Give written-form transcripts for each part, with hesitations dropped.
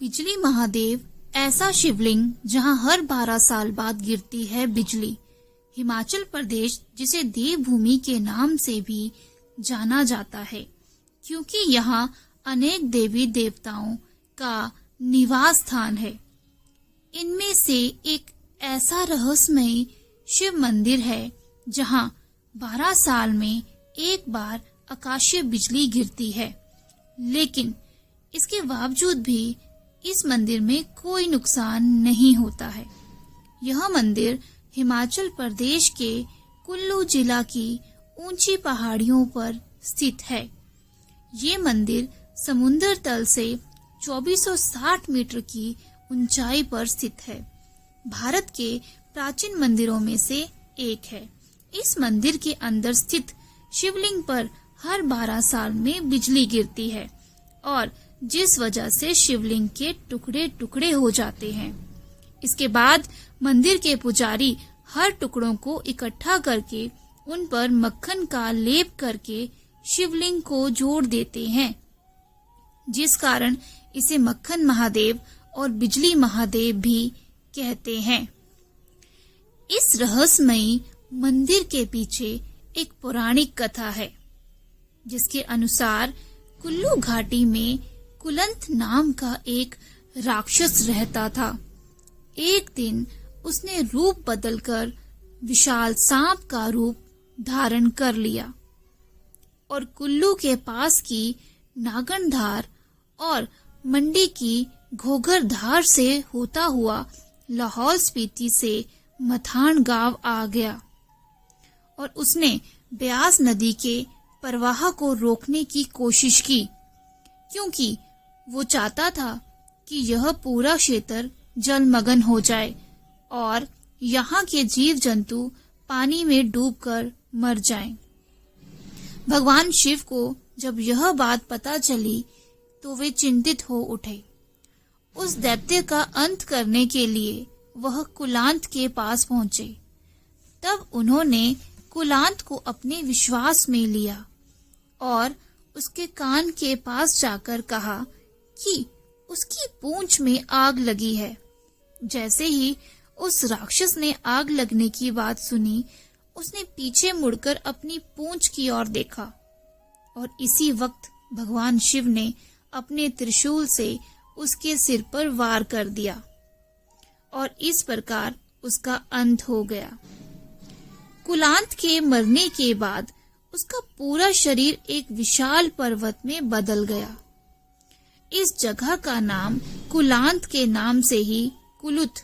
बिजली महादेव ऐसा शिवलिंग जहां हर 12 साल बाद गिरती है बिजली। हिमाचल प्रदेश जिसे देवभूमि के नाम से भी जाना जाता है, क्योंकि यहाँ अनेक देवी देवताओं का निवास स्थान है। इनमें से एक ऐसा रहस्यमय शिव मंदिर है जहां 12 साल में एक बार आकाशीय बिजली गिरती है, लेकिन इसके बावजूद भी इस मंदिर में कोई नुकसान नहीं होता है। यह मंदिर हिमाचल प्रदेश के कुल्लू जिला की ऊंची पहाड़ियों पर स्थित है। ये मंदिर समुद्र तल से 2460 मीटर की ऊंचाई पर स्थित है। भारत के प्राचीन मंदिरों में से एक है। इस मंदिर के अंदर स्थित शिवलिंग पर हर 12 साल में बिजली गिरती है और जिस वजह से शिवलिंग के टुकड़े टुकड़े हो जाते हैं। इसके बाद मंदिर के पुजारी हर टुकड़ों को इकट्ठा करके उन पर मक्खन का लेप करके शिवलिंग को जोड़ देते हैं, जिस कारण इसे मक्खन महादेव और बिजली महादेव भी कहते हैं। इस रहस्यमयी मंदिर के पीछे एक पौराणिक कथा है, जिसके अनुसार कुल्लू घाटी में कुलंत नाम का एक राक्षस रहता था। एक दिन उसने रूप बदलकर विशाल सांप का रूप धारण कर लिया और कुल्लू के पास की नागनधार और मंडी की घोघर धार से होता हुआ लाहौल स्पीति से मथान गांव आ गया और उसने ब्यास नदी के प्रवाह को रोकने की कोशिश की, क्योंकि वो चाहता था कि यह पूरा क्षेत्र जलमग्न हो जाए और यहाँ के जीव जंतु पानी में डूबकर मर जाएं। भगवान शिव को जब यह बात पता चली तो वे चिंतित हो उठे। उस दैत्य का अंत करने के लिए वह कुलांत के पास पहुंचे। तब उन्होंने कुलांत को अपने विश्वास में लिया और उसके कान के पास जाकर कहा कि उसकी पूंछ में आग लगी है। जैसे ही उस राक्षस ने आग लगने की बात सुनी, उसने पीछे मुड़कर अपनी पूंछ की ओर देखा और इसी वक्त भगवान शिव ने अपने त्रिशूल से उसके सिर पर वार कर दिया और इस प्रकार उसका अंत हो गया। कुलांत के मरने के बाद उसका पूरा शरीर एक विशाल पर्वत में बदल गया। इस जगह का नाम कुलांत के नाम से ही कुलुत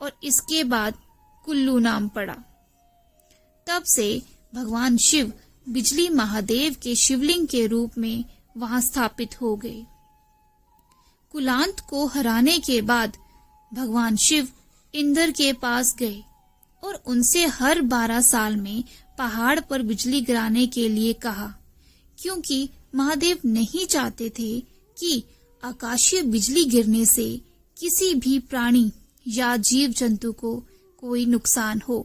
और इसके बाद कुल्लू नाम पड़ा। तब से भगवान शिव बिजली महादेव के शिवलिंग के रूप में वहां स्थापित हो गए। कुलांत को हराने के बाद भगवान शिव इंद्र के पास गए और उनसे हर 12 साल में पहाड़ पर बिजली गिराने के लिए कहा, क्योंकि महादेव नहीं चाहते थे कि आकाशीय बिजली गिरने से किसी भी प्राणी या जीव जंतु को कोई नुकसान हो।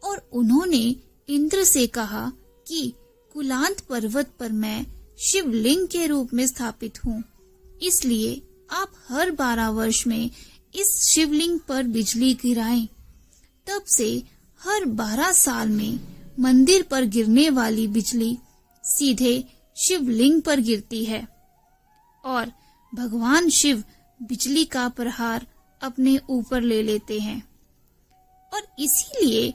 और उन्होंने इंद्र से कहा कि कुलांत पर्वत पर मैं शिवलिंग के रूप में स्थापित हूँ, इसलिए आप हर 12 वर्ष में इस शिवलिंग पर बिजली गिराएं। तब से हर 12 साल में मंदिर पर गिरने वाली बिजली सीधे शिवलिंग पर गिरती है और भगवान शिव बिजली का प्रहार अपने ऊपर ले लेते हैं और इसीलिए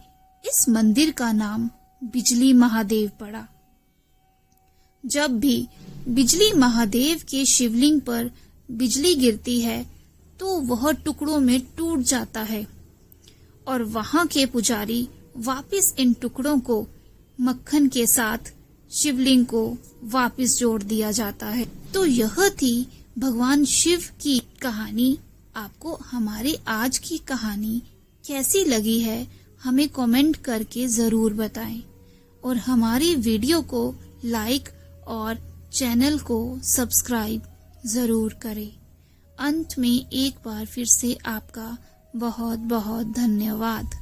इस मंदिर का नाम बिजली महादेव पड़ा। जब भी बिजली महादेव के शिवलिंग पर बिजली गिरती है तो वह टुकड़ों में टूट जाता है और वहां के पुजारी वापस इन टुकड़ों को मक्खन के साथ शिवलिंग को वापस जोड़ दिया जाता है। तो यह थी भगवान शिव की कहानी। आपको हमारी आज की कहानी कैसी लगी है हमें कमेंट करके जरूर बताएं और हमारी वीडियो को लाइक और चैनल को सब्सक्राइब जरूर करें। अंत में एक बार फिर से आपका बहुत बहुत धन्यवाद।